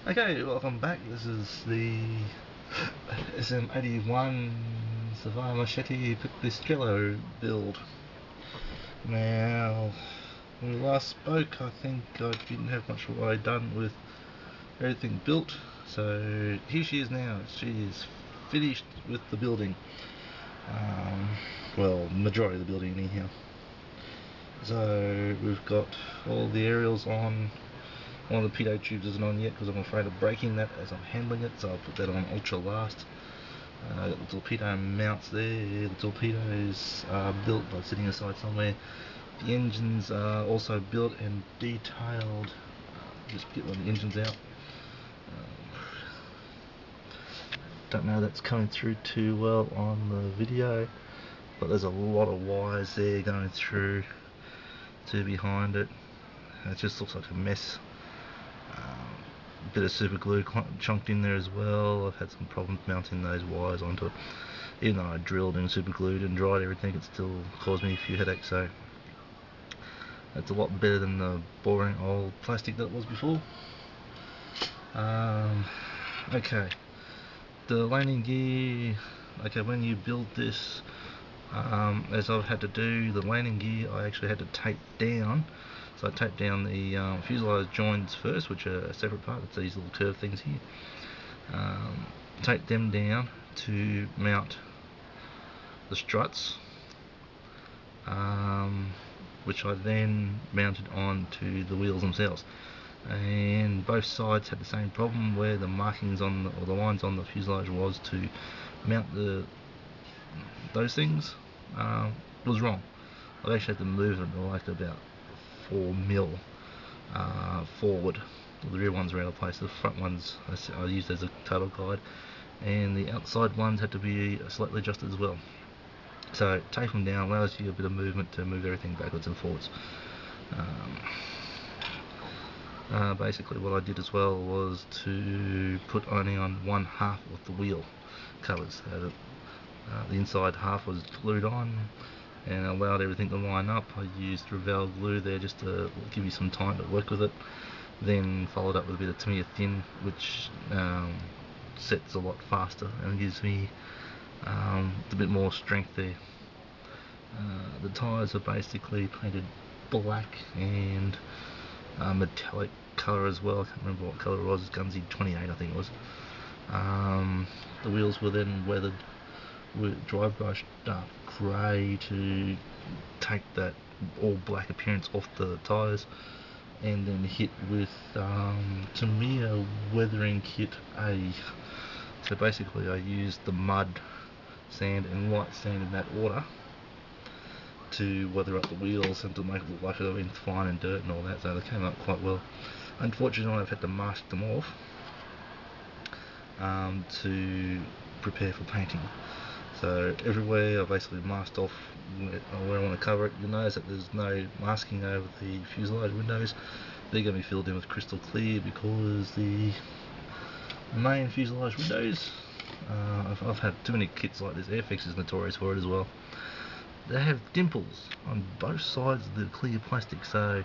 Okay, welcome back. This is the SM.81 Machete Pippistrello build. Now, when we last spoke, I think I didn't have much work done with everything built. So here she is now. She is finished with the building. Well, majority of the building anyhow. So we've got all the aerials on. One of the pitot tubes isn't on yet because I'm afraid of breaking that as I'm handling it, so I'll put that on ultra last. Got the torpedo mounts there. The torpedoes are built by sitting aside somewhere. The engines are also built and detailed. Just get one of the engines out. Don't know if that's coming through too well on the video, but there's a lot of wires there going through to behind it. It just looks like a mess. A bit of super glue chunked in there as well. I've had some problems mounting those wires onto it. Even though I drilled and super glued and dried everything, it still caused me a few headaches, so it's a lot better than the boring old plastic that it was before. Okay, the landing gear. Okay, when you build this, as I've had to do, the landing gear I actually had to tape down. So I taped down the fuselage joints first, which are a separate part. It's these little curved things here. Taped them down to mount the struts, which I then mounted onto the wheels themselves. And both sides had the same problem, where the markings on or the lines on the fuselage was to mount those things was wrong. I actually had to move it like about 4 mil forward. The rear ones were out of place. The front ones I used as a total guide, and the outside ones had to be slightly adjusted as well. So tape them down allows you a bit of movement to move everything backwards and forwards. Basically what I did as well was to put only on one half of the wheel covers. The inside half was glued on and allowed everything to line up. I used Revell glue there just to give you some time to work with it. Then followed up with a bit of Tamiya thin, which sets a lot faster and gives me a bit more strength there. The tyres are basically painted black and metallic colour as well. I can't remember what colour it was. Gunsy 28 I think it was. The wheels were then weathered with dry brushed dark grey to take that all black appearance off the tyres, and then hit with Tamiya weathering kit A. So basically I used the mud, sand and white sand in that order to weather up the wheels and to make it look like they've been fine and dirt and all that, so they came up quite well. Unfortunately I've had to mask them off to prepare for painting. So everywhere I basically masked off where I want to cover it. You'll notice that there's no masking over the fuselage windows. They're going to be filled in with crystal clear because the main fuselage windows, I've had too many kits like this. Airfix is notorious for it as well. They have dimples on both sides of the clear plastic, so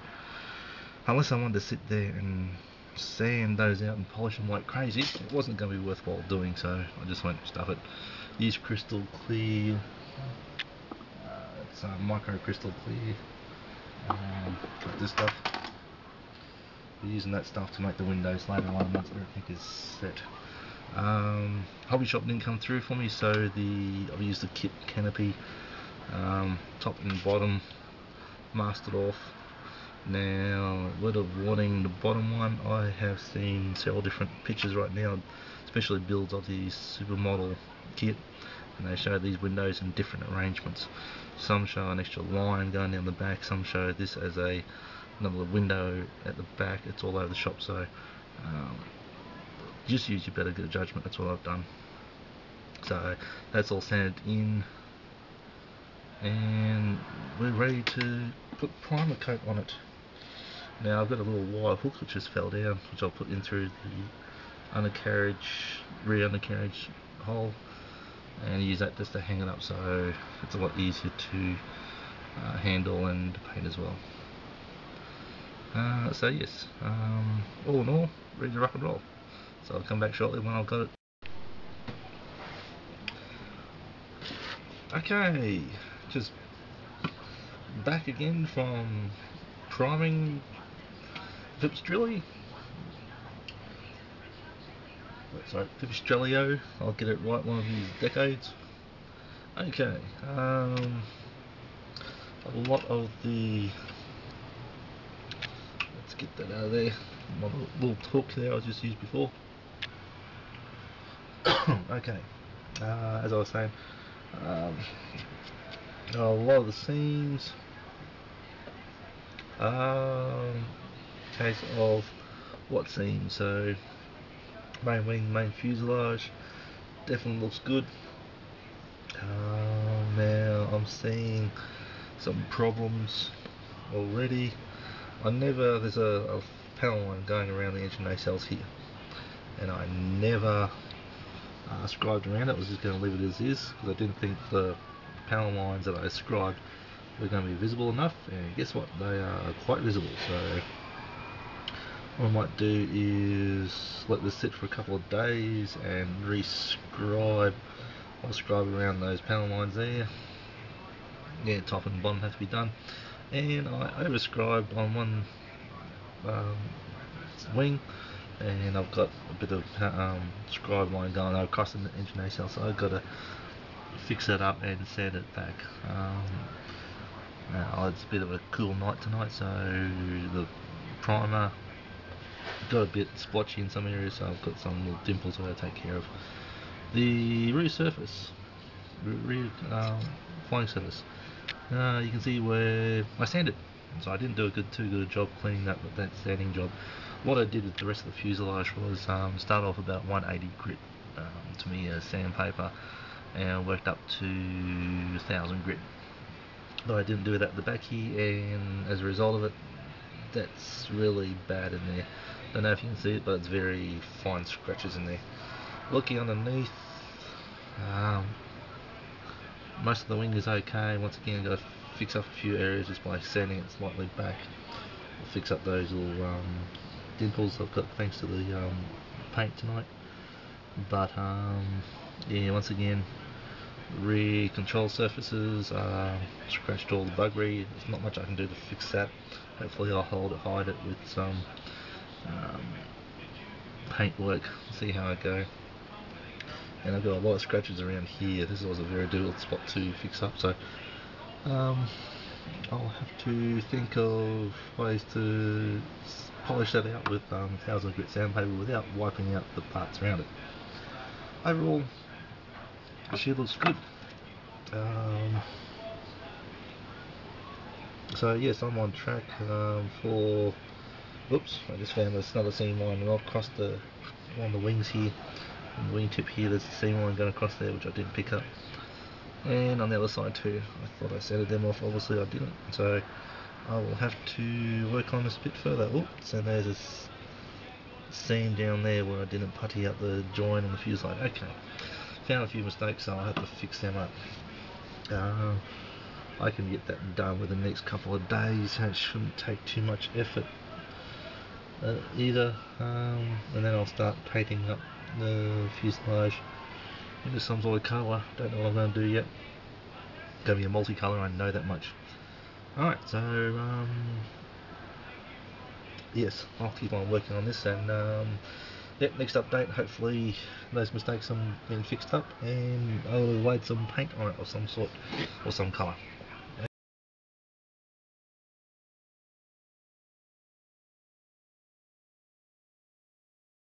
unless I wanted to sit there and sand those out and polish them like crazy, it wasn't going to be worthwhile doing, so I just went stuff it. Use crystal clear. It's micro crystal clear. Got this stuff. We're using that stuff to make the windows later on once everything is set. Hobby shop didn't come through for me, so I've used the kit canopy, top and bottom, masked it off. Now, word of warning, the bottom one, I have seen several different pictures right now, especially builds of the supermodel kit, and they show these windows in different arrangements. Some show an extra line going down the back, some show this as another window at the back. It's all over the shop, so just use your better good judgment. That's what I've done. So that's all sanded in, and we're ready to put primer coat on it. Now I've got a little wire hook which just fell down, which I'll put in through the undercarriage, rear undercarriage hole, and use that just to hang it up, so it's a lot easier to handle and paint as well. So yes, all in all, ready to rock and roll. So I'll come back shortly when I've got it. Okay, just back again from priming Pippistrello. Sorry, Pippistrello. I'll get it right one of these decades. Okay, a lot of the, let's get that out of there, my little hook there I just used before. Okay, as I was saying, a lot of the seams, case of what seams, so main wing, main fuselage, definitely looks good. Now I'm seeing some problems already. There's a panel line going around the engine nacelles here, and I never scribed around it. I was just going to leave it as is because I didn't think the panel lines that I scribed were going to be visible enough, and guess what, they are quite visible. So what I might do is let this sit for a couple of days and re-scribe. I'll scribe around those panel lines there. Yeah, top and bottom have to be done. And I overscribed on one wing, and I've got a bit of scribe line going across the engine nacelle, so I've got to fix that up and sand it back. Now it's a bit of a cool night tonight, so the primer got a bit splotchy in some areas, so I've got some little dimples I got to take care of. The rear surface, rear flying surface, you can see where I sanded, so I didn't do too good a job cleaning that sanding job. What I did with the rest of the fuselage was start off about 180 grit to me as sandpaper, and worked up to 1000 grit. But I didn't do that at the back here, and as a result of it, that's really bad in there. Don't know if you can see it, but it's very fine scratches in there. Looking underneath, most of the wing is okay. Once again, I've got to fix up a few areas just by sanding it slightly back. I'll fix up those little dimples I've got thanks to the paint tonight. But yeah, once again, rear control surfaces scratched all the buggery. There's not much I can do to fix that. Hopefully I'll hide it with some paint work, see how I go. And I've got a lot of scratches around here. This was a very difficult spot to fix up, so I'll have to think of ways to polish that out with 1000 grit sandpaper without wiping out the parts around it. Overall, she looks good. So yes, I'm on track for. Oops, I just found this another seam line across one of the wings here. On the wing tip here, there's a seam line going across there, which I didn't pick up. And on the other side too, I thought I sanded them off. Obviously, I didn't. So I will have to work on this a bit further. Oops, and there's this seam down there where I didn't putty up the join and the fuselage. Okay, found a few mistakes, so I'll have to fix them up. I can get that done within the next couple of days. It shouldn't take too much effort either. And then I'll start painting up the fuselage into some sort of colour. Don't know what I'm going to do yet. Going to be a multicolour, I know that much. Alright, so yes, I'll keep on working on this, and next update, hopefully those mistakes are being fixed up, and I'll lay some paint on it of some sort, or some colour.